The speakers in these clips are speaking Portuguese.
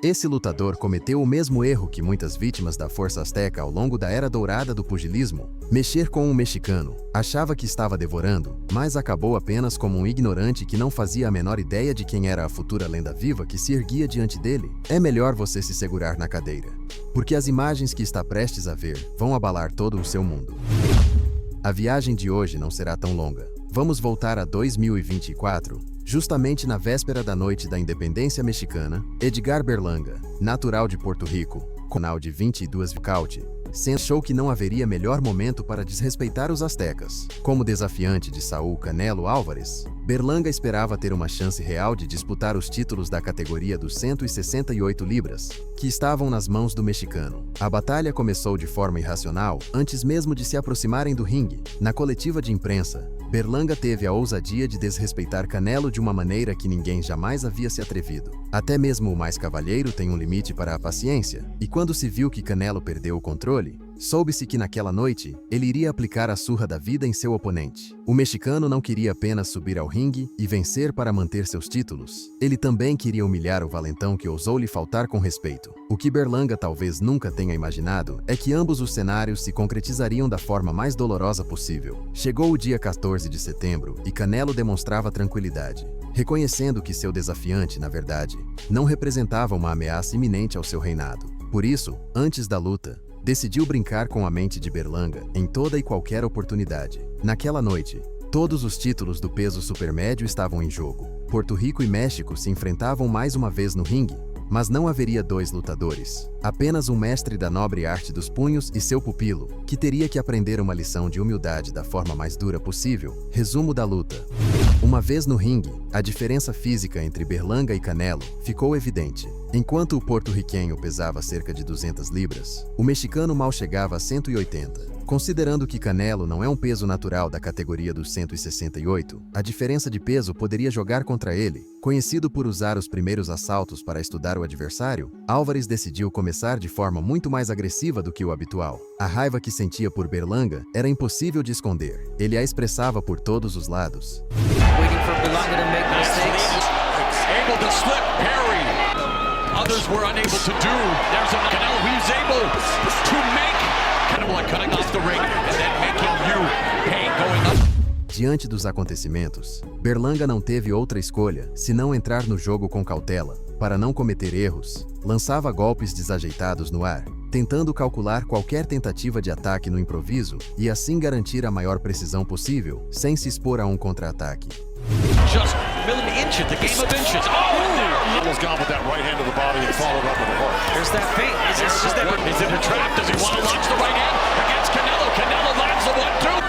Esse lutador cometeu o mesmo erro que muitas vítimas da Força Azteca ao longo da Era Dourada do pugilismo: mexer com um mexicano. Achava que estava devorando, mas acabou apenas como um ignorante que não fazia a menor ideia de quem era a futura lenda viva que se erguia diante dele. É melhor você se segurar na cadeira, porque as imagens que está prestes a ver vão abalar todo o seu mundo. A viagem de hoje não será tão longa. Vamos voltar a 2024, justamente na véspera da noite da independência mexicana. Edgar Berlanga, natural de Porto Rico, canal de 22 caute, achou que não haveria melhor momento para desrespeitar os aztecas. Como desafiante de Saúl Canelo Álvares, Berlanga esperava ter uma chance real de disputar os títulos da categoria dos 168 libras, que estavam nas mãos do mexicano. A batalha começou de forma irracional, antes mesmo de se aproximarem do ringue. Na coletiva de imprensa, Berlanga teve a ousadia de desrespeitar Canelo de uma maneira que ninguém jamais havia se atrevido. Até mesmo o mais cavalheiro tem um limite para a paciência, e quando se viu que Canelo perdeu o controle, soube-se que naquela noite, ele iria aplicar a surra da vida em seu oponente. O mexicano não queria apenas subir ao ringue e vencer para manter seus títulos. Ele também queria humilhar o valentão que ousou lhe faltar com respeito. O que Berlanga talvez nunca tenha imaginado é que ambos os cenários se concretizariam da forma mais dolorosa possível. Chegou o dia 14 de setembro e Canelo demonstrava tranquilidade, reconhecendo que seu desafiante, na verdade, não representava uma ameaça iminente ao seu reinado. Por isso, antes da luta, decidiu brincar com a mente de Berlanga em toda e qualquer oportunidade. Naquela noite, todos os títulos do peso supermédio estavam em jogo. Porto Rico e México se enfrentavam mais uma vez no ringue, mas não haveria dois lutadores. Apenas um mestre da nobre arte dos punhos e seu pupilo, que teria que aprender uma lição de humildade da forma mais dura possível. Resumo da luta. Uma vez no ringue, a diferença física entre Berlanga e Canelo ficou evidente. Enquanto o porto-riquenho pesava cerca de 200 libras, o mexicano mal chegava a 180. Considerando que Canelo não é um peso natural da categoria dos 168, a diferença de peso poderia jogar contra ele. Conhecido por usar os primeiros assaltos para estudar o adversário, Álvares decidiu começar de forma muito mais agressiva do que o habitual. A raiva que sentia por Berlanga era impossível de esconder. Ele a expressava por todos os lados. Others were unable to do. There's a Canelo who's able to make Canelo cutting off the ring and then making you pay going up. Diante dos acontecimentos, Berlanga não teve outra escolha senão entrar no jogo com cautela. Para não cometer erros, lançava golpes desajeitados no ar, tentando calcular qualquer tentativa de ataque no improviso e assim garantir a maior precisão possível, sem se expor a um contra-ataque. Just inches, the game of inches. Oh, Canelo's gone with that right hand to the body and followed up with a hook. there's that feint. Is it a trap? Does he want to launch the right hand against Canelo? Canelo lands the 1-2.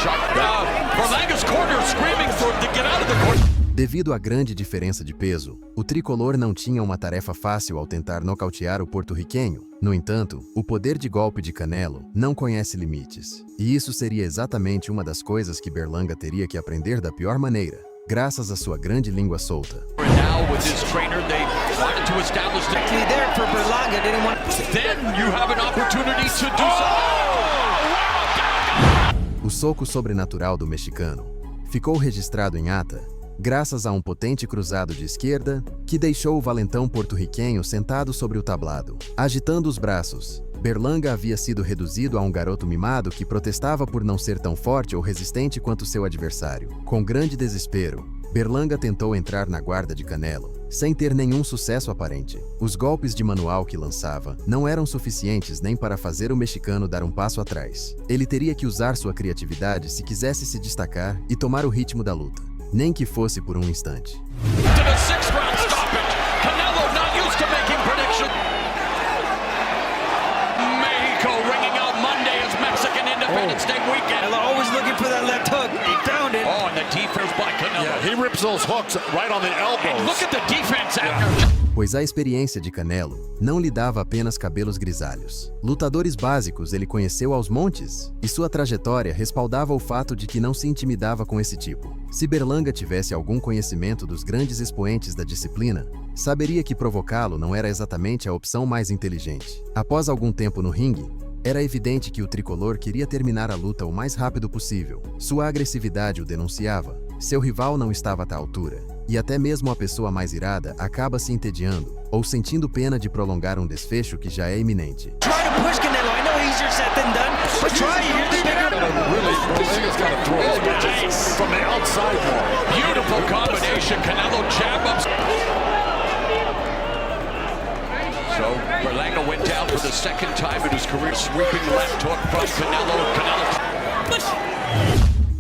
Shot down. Berlanga's corner screaming for him to get out of the corner. Devido à grande diferença de peso, o tricolor não tinha uma tarefa fácil ao tentar nocautear o porto-riquenho. No entanto, o poder de golpe de Canelo não conhece limites. E isso seria exatamente uma das coisas que Berlanga teria que aprender da pior maneira, graças à sua grande língua solta. Now with this trainer, they wanted to establish the key there for Berlanga. Didn't want. Then you have an opportunity to do so. O soco sobrenatural do mexicano ficou registrado em ata, graças a um potente cruzado de esquerda que deixou o valentão porto-riquenho sentado sobre o tablado. Agitando os braços, Berlanga havia sido reduzido a um garoto mimado que protestava por não ser tão forte ou resistente quanto seu adversário. Com grande desespero, Berlanga tentou entrar na guarda de Canelo, sem ter nenhum sucesso aparente. Os golpes de manual que lançava não eram suficientes nem para fazer o mexicano dar um passo atrás. Ele teria que usar sua criatividade se quisesse se destacar e tomar o ritmo da luta, nem que fosse por um instante. To the sixth round stoppage. Canelo not used to making predictions. Mexico ringing out Monday as Mexican Independence Day weekend. Canelo always looking for that left hook. He found it. Oh, and the defense by Canelo. Yeah, he rips those hooks right on the elbows. And look at the defense after. Pois a experiência de Canelo não lhe dava apenas cabelos grisalhos. Lutadores básicos ele conheceu aos montes, e sua trajetória respaldava o fato de que não se intimidava com esse tipo. Se Berlanga tivesse algum conhecimento dos grandes expoentes da disciplina, saberia que provocá-lo não era exatamente a opção mais inteligente. Após algum tempo no ringue, era evidente que o tricolor queria terminar a luta o mais rápido possível. Sua agressividade o denunciava. Seu rival não estava à altura. e até mesmo a pessoa mais irada acaba se entediando ou sentindo pena de prolongar um desfecho que já é iminente. Try to push Canelo. I know easier said than done, but try. You're the bigger. Really, Berlanga's got to throw his punches from the outside more. Beautiful combination. Canelo jab ups. So Berlanga went down for the second time in his career, sweeping left hook from Canelo.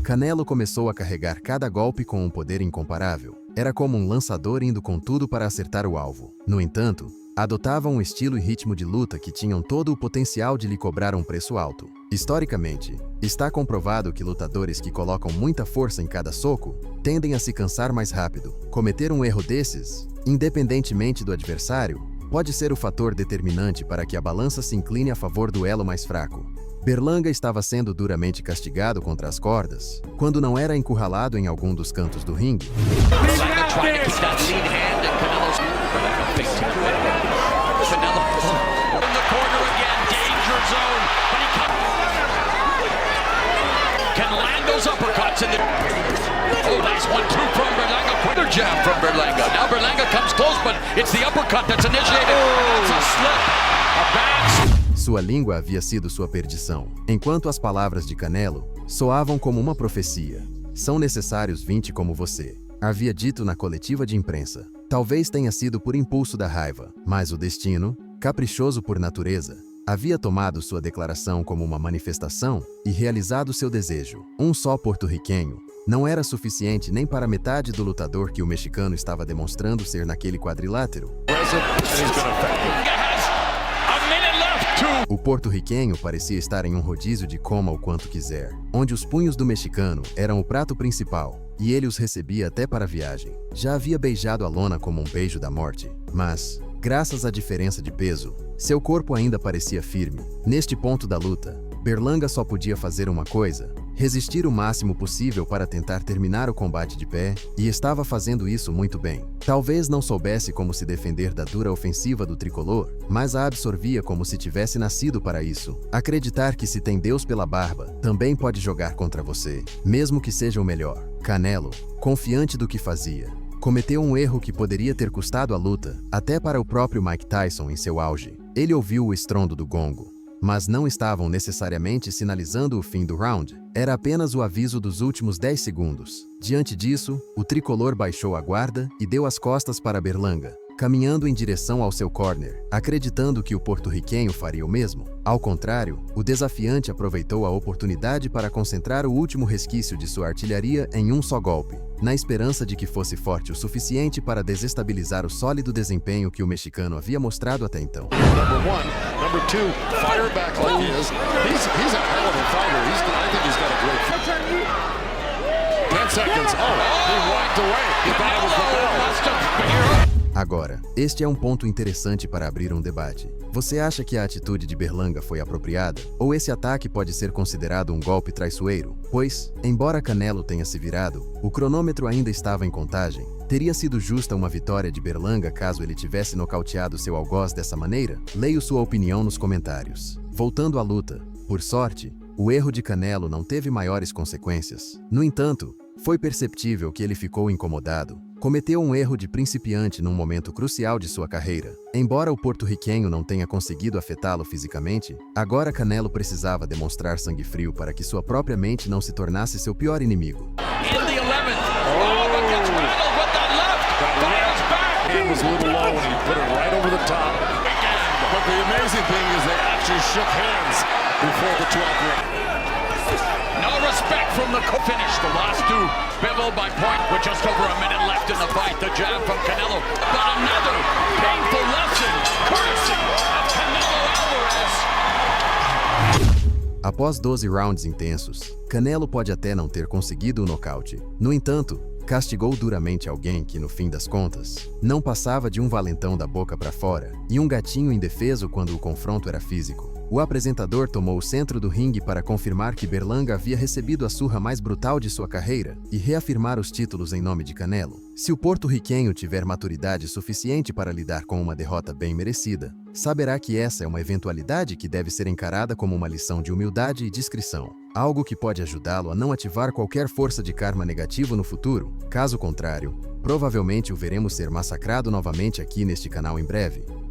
Canelo começou a carregar cada golpe com um poder incomparável. Era como um lançador indo com tudo para acertar o alvo. No entanto, adotava um estilo e ritmo de luta que tinham todo o potencial de lhe cobrar um preço alto. Historicamente, está comprovado que lutadores que colocam muita força em cada soco tendem a se cansar mais rápido. Cometer um erro desses, independentemente do adversário, pode ser o fator determinante para que a balança se incline a favor do elo mais fraco. Berlanga estava sendo duramente castigado contra as cordas, quando não era encurralado em algum dos cantos do ringue. Berlanga trying to keep that lead hand and Canelo's Canelo in the corner again, danger zone, but he can land those uppercuts in the... Oh, nice 1-2 from Berlanga, quicker jab from Berlanga. Now Berlanga comes close, but it's the uppercut that's initiated. It's a slip, a bad... Sua língua havia sido sua perdição, enquanto as palavras de Canelo soavam como uma profecia. São necessários 20 como você, havia dito na coletiva de imprensa. Talvez tenha sido por impulso da raiva, mas o destino, caprichoso por natureza, havia tomado sua declaração como uma manifestação e realizado seu desejo. Um só porto-riquenho não era suficiente nem para metade do lutador que o mexicano estava demonstrando ser naquele quadrilátero. O porto-riquenho parecia estar em um rodízio de coma o quanto quiser, onde os punhos do mexicano eram o prato principal, e ele os recebia até para a viagem. Já havia beijado a lona como um beijo da morte, mas, graças à diferença de peso, seu corpo ainda parecia firme. Neste ponto da luta, Berlanga só podia fazer uma coisa: resistir o máximo possível para tentar terminar o combate de pé, e estava fazendo isso muito bem. Talvez não soubesse como se defender da dura ofensiva do tricolor, mas a absorvia como se tivesse nascido para isso. Acreditar que se tem Deus pela barba, também pode jogar contra você, mesmo que seja o melhor. Canelo, confiante do que fazia, cometeu um erro que poderia ter custado a luta, até para o próprio Mike Tyson em seu auge. Ele ouviu o estrondo do gongo, mas não estavam necessariamente sinalizando o fim do round. Era apenas o aviso dos últimos 10 segundos. Diante disso, o tricolor baixou a guarda e deu as costas para Berlanga, caminhando em direção ao seu corner, acreditando que o porto-riquenho faria o mesmo. Ao contrário, o desafiante aproveitou a oportunidade para concentrar o último resquício de sua artilharia em um só golpe, na esperança de que fosse forte o suficiente para desestabilizar o sólido desempenho que o mexicano havia mostrado até então. Number one. Number two, fire back like he is. He's a hell of a fighter. I think he's got a great... 10 seconds. Oh, he walked away. He thought it was the bell. Agora, este é um ponto interessante para abrir um debate. Você acha que a atitude de Berlanga foi apropriada? Ou esse ataque pode ser considerado um golpe traiçoeiro? Pois, embora Canelo tenha se virado, o cronômetro ainda estava em contagem. Teria sido justa uma vitória de Berlanga caso ele tivesse nocauteado seu algoz dessa maneira? Leio sua opinião nos comentários. Voltando à luta, por sorte, o erro de Canelo não teve maiores consequências. No entanto, foi perceptível que ele ficou incomodado. Cometeu um erro de principiante num momento crucial de sua carreira. Embora o porto-riquenho não tenha conseguido afetá-lo fisicamente, agora Canelo precisava demonstrar sangue frio para que sua própria mente não se tornasse seu pior inimigo. No respect from the finish. The last two beveled by point with just over a minute left in the fight. The jab from Canelo. But another painful lesson courtesy of Canelo Alvarez. Após 12 rounds intensos, Canelo pode até não ter conseguido o nocaute. No entanto, castigou duramente alguém que, no fim das contas, não passava de um valentão da boca para fora e um gatinho indefeso quando o confronto era físico. O apresentador tomou o centro do ringue para confirmar que Berlanga havia recebido a surra mais brutal de sua carreira e reafirmar os títulos em nome de Canelo. Se o porto-riquenho tiver maturidade suficiente para lidar com uma derrota bem merecida, saberá que essa é uma eventualidade que deve ser encarada como uma lição de humildade e discrição. algo que pode ajudá-lo a não ativar qualquer força de karma negativo no futuro. Caso contrário, provavelmente o veremos ser massacrado novamente aqui neste canal em breve.